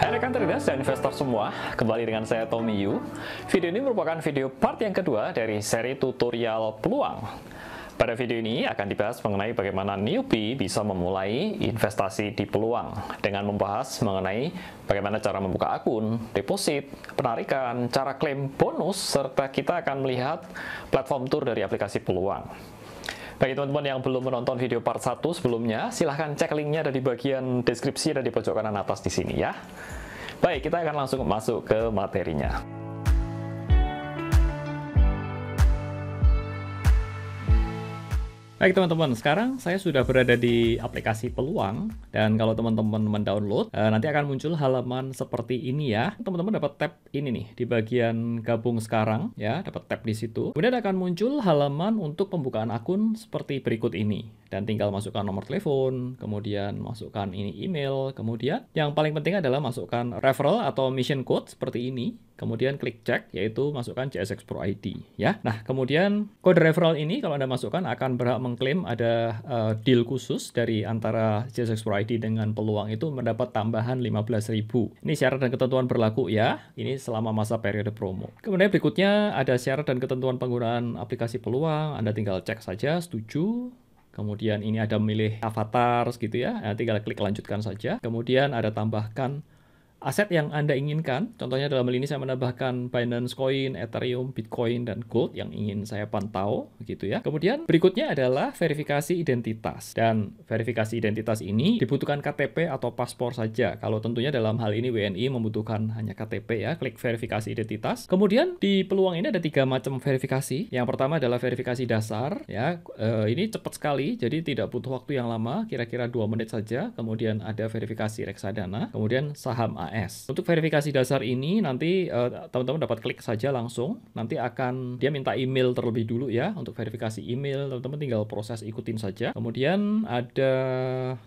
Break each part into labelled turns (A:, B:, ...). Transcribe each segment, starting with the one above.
A: Hai rekan traders dan investor semua, kembali dengan saya Tommy Yu. Video ini merupakan video part yang kedua dari seri tutorial peluang. Pada video ini akan dibahas mengenai bagaimana newbie bisa memulai investasi di peluang dengan membahas mengenai bagaimana cara membuka akun, deposit, penarikan, cara klaim bonus, serta kita akan melihat platform tour dari aplikasi peluang. Bagi teman-teman yang belum menonton video part 1 sebelumnya, silahkan cek linknya ada di bagian deskripsi dan di pojok kanan atas di sini ya. Baik, kita akan langsung masuk ke materinya. Baik teman-teman, sekarang saya sudah berada di aplikasi Peluang, dan kalau teman-teman mendownload, nanti akan muncul halaman seperti ini ya. Teman-teman dapat tab ini nih di bagian gabung sekarang ya, dapat tab di situ. Kemudian akan muncul halaman untuk pembukaan akun seperti berikut ini, dan tinggal masukkan nomor telepon, kemudian masukkan ini email, kemudian yang paling penting adalah masukkan referral atau mission code seperti ini. Kemudian klik cek, yaitu masukkan CSX Pro ID ya. Nah, kemudian kode referral ini kalau Anda masukkan akan berhak mengklaim ada deal khusus dari antara CSX Pro ID dengan Peluang itu mendapat tambahan 15.000. Ini syarat dan ketentuan berlaku ya. Ini selama masa periode promo. Kemudian berikutnya ada syarat dan ketentuan penggunaan aplikasi Peluang. Anda tinggal cek saja setuju. Kemudian ini ada memilih avatar gitu ya. Tinggal klik lanjutkan saja. Kemudian ada tambahkan aset yang Anda inginkan. Contohnya dalam hal ini saya menambahkan Binance Coin, Ethereum, Bitcoin, dan Gold yang ingin saya pantau, gitu ya. Kemudian berikutnya adalah verifikasi identitas. Dan verifikasi identitas ini dibutuhkan KTP atau paspor saja. Kalau tentunya dalam hal ini WNI membutuhkan hanya KTP ya. Klik verifikasi identitas. Kemudian di Peluang ini ada 3 macam verifikasi. Yang pertama adalah verifikasi dasar ya. Ini cepat sekali, jadi tidak butuh waktu yang lama, kira-kira 2 menit saja. Kemudian ada verifikasi reksadana, kemudian saham AS. Untuk verifikasi dasar ini nanti teman-teman dapat klik saja langsung. Nanti akan dia minta email terlebih dulu ya. Untuk verifikasi email teman-teman tinggal proses ikutin saja. Kemudian ada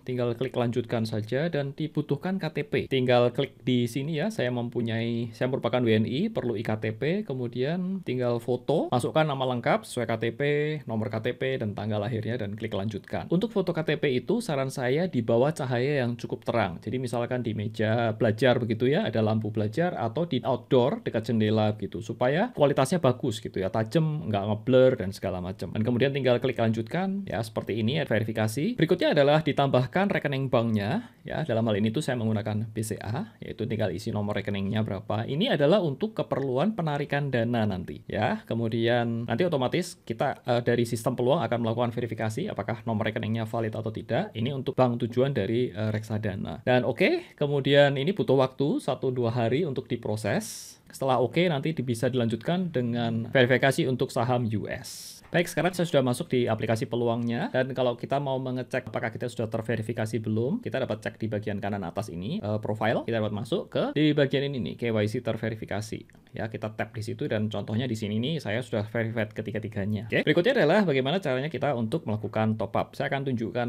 A: tinggal klik lanjutkan saja dan dibutuhkan KTP. Tinggal klik di sini ya. Saya merupakan WNI, perlu iktp. Kemudian tinggal foto, masukkan nama lengkap sesuai KTP, nomor KTP dan tanggal lahirnya dan klik lanjutkan. Untuk foto KTP itu saran saya di bawah cahaya yang cukup terang. Jadi misalkan di meja belajar begitu ya, ada lampu belajar, atau di outdoor dekat jendela gitu, supaya kualitasnya bagus gitu ya, tajam, nggak ngeblur dan segala macam. Dan kemudian tinggal klik lanjutkan ya, seperti ini ya, verifikasi. Berikutnya adalah ditambahkan rekening banknya ya. Dalam hal ini tuh saya menggunakan BCA, yaitu tinggal isi nomor rekeningnya berapa. Ini adalah untuk keperluan penarikan dana nanti ya. Kemudian nanti otomatis kita dari sistem Peluang akan melakukan verifikasi apakah nomor rekeningnya valid atau tidak. Ini untuk bank tujuan dari reksadana. Dan oke, kemudian ini butuh waktu 1-2 hari untuk diproses. Setelah oke, nanti bisa dilanjutkan dengan verifikasi untuk saham US. Baik, sekarang saya sudah masuk di aplikasi Peluangnya, dan kalau kita mau mengecek apakah kita sudah terverifikasi belum, kita dapat cek di bagian kanan atas ini, profile, kita dapat masuk ke di bagian ini nih, KYC terverifikasi. Ya, kita tap di situ dan contohnya di sini nih saya sudah verified ketiga-tiganya. Oke. Berikutnya adalah bagaimana caranya kita untuk melakukan top up. Saya akan tunjukkan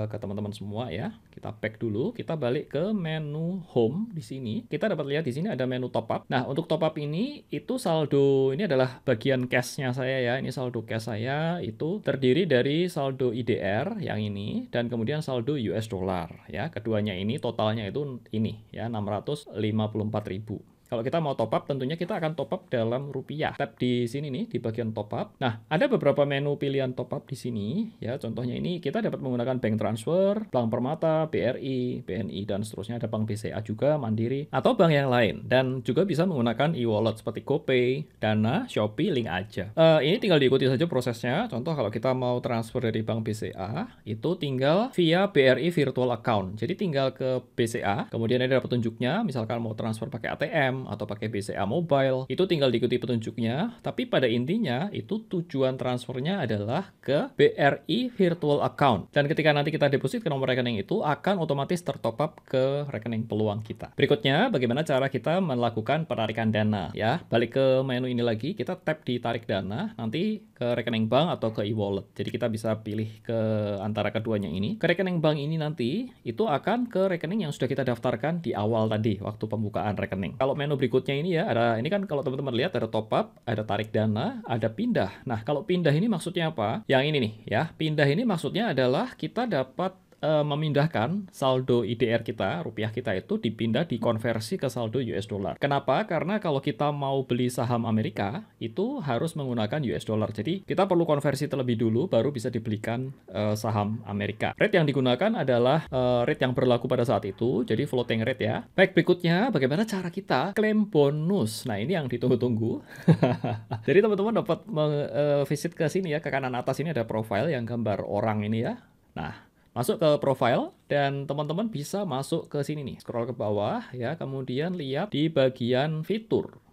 A: ke teman-teman semua ya. Kita back dulu, kita balik ke menu home di sini. Kita dapat lihat di sini ada menu top up. Nah, untuk top up ini itu saldo, ini adalah bagian cash-nya saya ya. Ini saldo cash saya itu terdiri dari saldo IDR yang ini dan kemudian saldo US dollar ya. Keduanya ini totalnya itu ini ya, 654.000. Kalau kita mau top up, tentunya kita akan top up dalam rupiah. Tap di sini nih, di bagian top up. Nah, ada beberapa menu pilihan top up di sini. Ya, contohnya ini kita dapat menggunakan bank transfer, Bank Permata, BRI, BNI, dan seterusnya. Ada Bank BCA juga, Mandiri, atau bank yang lain. Dan juga bisa menggunakan e-wallet seperti GoPay, Dana, Shopee, link aja. Ini tinggal diikuti saja prosesnya. Contoh kalau kita mau transfer dari Bank BCA, itu tinggal via BRI Virtual Account. Jadi tinggal ke BCA, kemudian ada petunjuknya, misalkan mau transfer pakai ATM, atau pakai BCA Mobile, itu tinggal diikuti petunjuknya, tapi pada intinya itu tujuan transfernya adalah ke BRI Virtual Account. Dan ketika nanti kita deposit ke nomor rekening itu akan otomatis tertop up ke rekening Peluang kita. Berikutnya, bagaimana cara kita melakukan penarikan dana ya. Balik ke menu ini lagi, kita tap di tarik dana, nanti ke rekening bank atau ke e-wallet. Jadi kita bisa pilih ke antara keduanya ini. Ke rekening bank ini nanti itu akan ke rekening yang sudah kita daftarkan di awal tadi waktu pembukaan rekening. Kalau menu berikutnya ini ya, ada ini kan kalau teman-teman lihat ada top up, ada tarik dana, ada pindah. Nah, kalau pindah ini maksudnya apa? Yang ini nih ya, pindah ini maksudnya adalah kita dapat memindahkan saldo IDR kita, rupiah kita itu dipindah dikonversi ke saldo US dollar. Kenapa? Karena kalau kita mau beli saham Amerika, itu harus menggunakan US dollar. Jadi kita perlu konversi terlebih dulu, baru bisa dibelikan saham Amerika. Rate yang digunakan adalah rate yang berlaku pada saat itu, jadi floating rate ya. Baik, berikutnya bagaimana cara kita klaim bonus. Nah, ini yang ditunggu-tunggu. Jadi teman-teman dapat visit ke sini ya, ke kanan atas ini ada profile yang gambar orang ini ya. Nah, masuk ke profile dan teman-teman bisa masuk ke sini nih, scroll ke bawah ya, kemudian lihat di bagian fitur.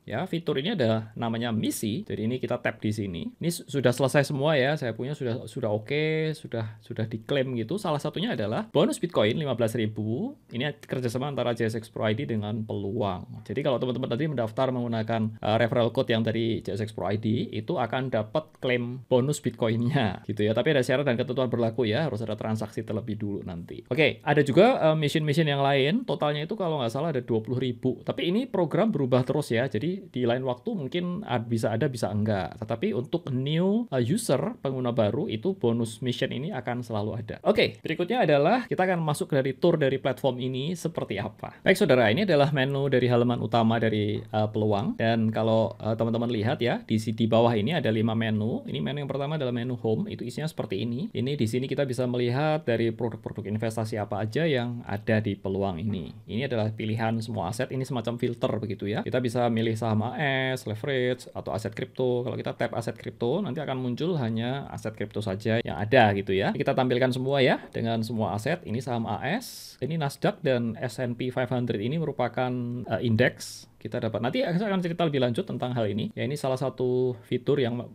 A: Ya, fitur ini ada namanya misi. Jadi ini kita tap di sini. Ini sudah selesai semua ya. Saya punya sudah oke, sudah diklaim gitu. Salah satunya adalah bonus Bitcoin 15.000. Ini kerjasama antara JSX Pro ID dengan Peluang. Jadi kalau teman-teman tadi mendaftar menggunakan referral code yang dari JSX Pro ID, itu akan dapat klaim bonus Bitcoinnya gitu ya. Tapi ada syarat dan ketentuan berlaku ya. Harus ada transaksi terlebih dulu nanti. Oke, ada juga mission-mission yang lain. Totalnya itu kalau nggak salah ada 20.000. Tapi ini program berubah terus ya. Jadi di lain waktu mungkin bisa ada, bisa enggak. Tetapi untuk new user, pengguna baru, itu bonus mission ini akan selalu ada. Oke, berikutnya adalah kita akan masuk dari tour dari platform ini seperti apa. Baik saudara, ini adalah menu dari halaman utama dari Peluang. Dan kalau teman-teman lihat ya, di bawah ini ada 5 menu. Ini menu yang pertama adalah menu home, itu isinya seperti ini. Ini di sini kita bisa melihat dari produk-produk investasi apa aja yang ada di Peluang ini. Ini adalah pilihan semua aset, ini semacam filter begitu ya. Kita bisa milih saham AS, leverage, atau aset kripto. Kalau kita tap aset kripto, nanti akan muncul hanya aset kripto saja yang ada gitu ya. Kita tampilkan semua ya, dengan semua aset. Ini saham AS, ini Nasdaq dan S&P 500 ini merupakan indeks. Kita dapat, nanti saya akan cerita lebih lanjut tentang hal ini. Ya, ini salah satu fitur yang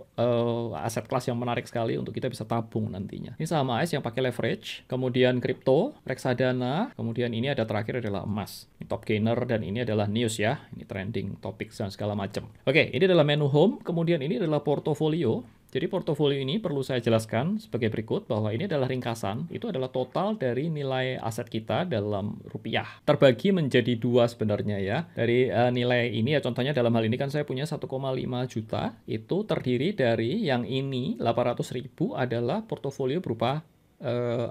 A: aset kelas yang menarik sekali untuk kita bisa tabung nantinya. Ini saham AS yang pakai leverage, kemudian kripto, reksadana, kemudian ini ada terakhir adalah emas. Ini top gainer dan ini adalah news ya. Ini trending topics dan segala macam. Oke, ini adalah menu home, kemudian ini adalah portofolio. Jadi portofolio ini perlu saya jelaskan sebagai berikut bahwa ini adalah ringkasan, itu adalah total dari nilai aset kita dalam rupiah. Terbagi menjadi dua sebenarnya ya. Dari nilai ini ya, contohnya dalam hal ini kan saya punya 1,5 juta, itu terdiri dari yang ini 800.000 adalah portofolio berupa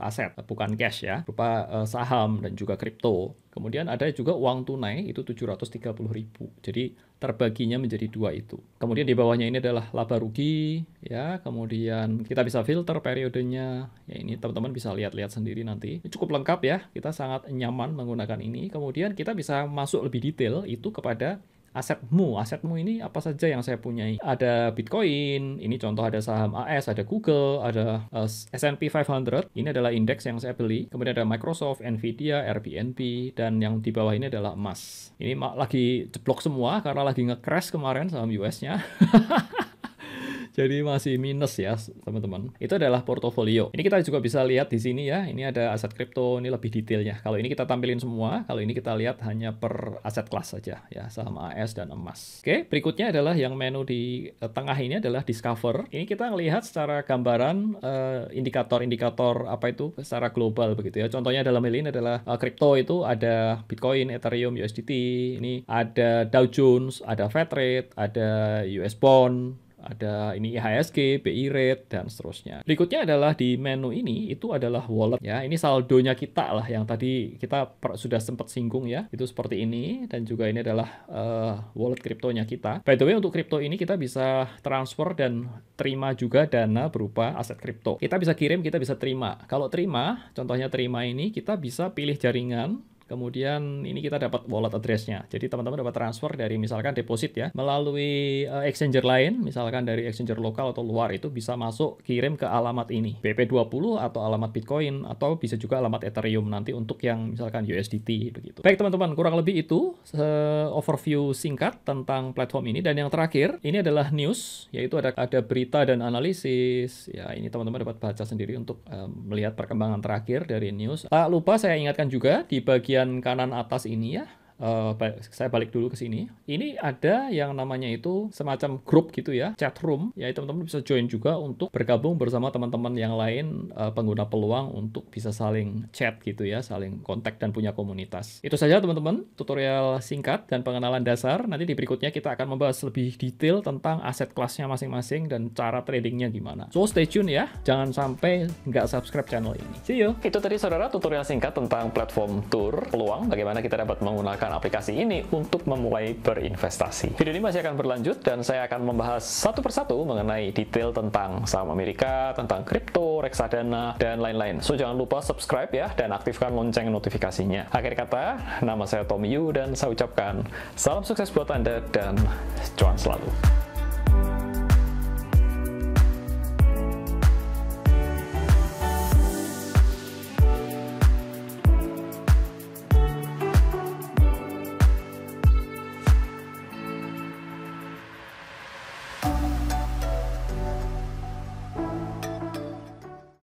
A: aset, bukan cash ya, berupa saham dan juga kripto. Kemudian ada juga uang tunai, itu 730.000. Jadi terbaginya menjadi dua itu. Kemudian di bawahnya ini adalah laba rugi, ya. Kemudian kita bisa filter periodenya. Ya, ini teman-teman bisa lihat-lihat sendiri nanti. Ini cukup lengkap ya, kita sangat nyaman menggunakan ini. Kemudian kita bisa masuk lebih detail itu kepada asetmu. Asetmu ini apa saja yang saya punyai. Ada Bitcoin, ini contoh ada saham AS, ada Google, ada S&P 500. Ini adalah indeks yang saya beli. Kemudian ada Microsoft, Nvidia, Airbnb, dan yang di bawah ini adalah emas. Ini lagi jeblok semua karena lagi nge-crash kemarin saham US-nya. Jadi masih minus ya, teman-teman. Itu adalah portofolio. Ini kita juga bisa lihat di sini ya. Ini ada aset kripto, ini lebih detailnya. Kalau ini kita tampilin semua, kalau ini kita lihat hanya per aset kelas saja ya, saham AS dan emas. Oke, berikutnya adalah yang menu di tengah ini adalah Discover. Ini kita melihat secara gambaran indikator-indikator apa itu secara global begitu ya. Contohnya dalam hal ini adalah kripto itu ada Bitcoin, Ethereum, USDT, ini ada Dow Jones, ada Fed Rate, ada US Bond, ada ini IHSG, BI Rate, dan seterusnya. Berikutnya adalah di menu ini, itu adalah wallet ya. Ini saldonya kita lah, yang tadi kita sudah sempat singgung ya. Itu seperti ini, dan juga ini adalah wallet kriptonya kita. By the way, untuk kripto ini kita bisa transfer dan terima juga dana berupa aset kripto. Kita bisa kirim, kita bisa terima. Kalau terima, contohnya terima ini, kita bisa pilih jaringan. Kemudian ini kita dapat wallet address-nya. Jadi teman-teman dapat transfer dari misalkan deposit ya, melalui exchanger lain, misalkan dari exchanger lokal atau luar, itu bisa masuk kirim ke alamat ini. BP20 atau alamat Bitcoin, atau bisa juga alamat Ethereum nanti untuk yang misalkan USDT begitu. Baik teman-teman, kurang lebih itu overview singkat tentang platform ini. Dan yang terakhir, ini adalah news, yaitu ada berita dan analisis. Ya, ini teman-teman dapat baca sendiri untuk melihat perkembangan terakhir dari news. Tak lupa saya ingatkan juga di bagian kanan atas ini ya, Saya balik dulu ke sini. Ini ada yang namanya itu semacam grup gitu ya, chat room. Ya, teman-teman bisa join juga untuk bergabung bersama teman-teman yang lain, pengguna peluang untuk bisa saling chat gitu ya, saling kontak dan punya komunitas. Itu saja teman-teman, tutorial singkat dan pengenalan dasar. Nanti di berikutnya kita akan membahas lebih detail tentang aset kelasnya masing-masing dan cara tradingnya gimana. So stay tune ya, jangan sampai nggak subscribe channel ini. See you! Itu tadi saudara tutorial singkat tentang platform TUR peluang, bagaimana kita dapat menggunakan aplikasi ini untuk memulai berinvestasi. Video ini masih akan berlanjut dan saya akan membahas satu persatu mengenai detail tentang saham Amerika, tentang kripto, reksadana, dan lain-lain. So jangan lupa subscribe ya dan aktifkan lonceng notifikasinya. Akhir kata, nama saya Tommy Yu dan saya ucapkan salam sukses buat Anda dan cuan selalu.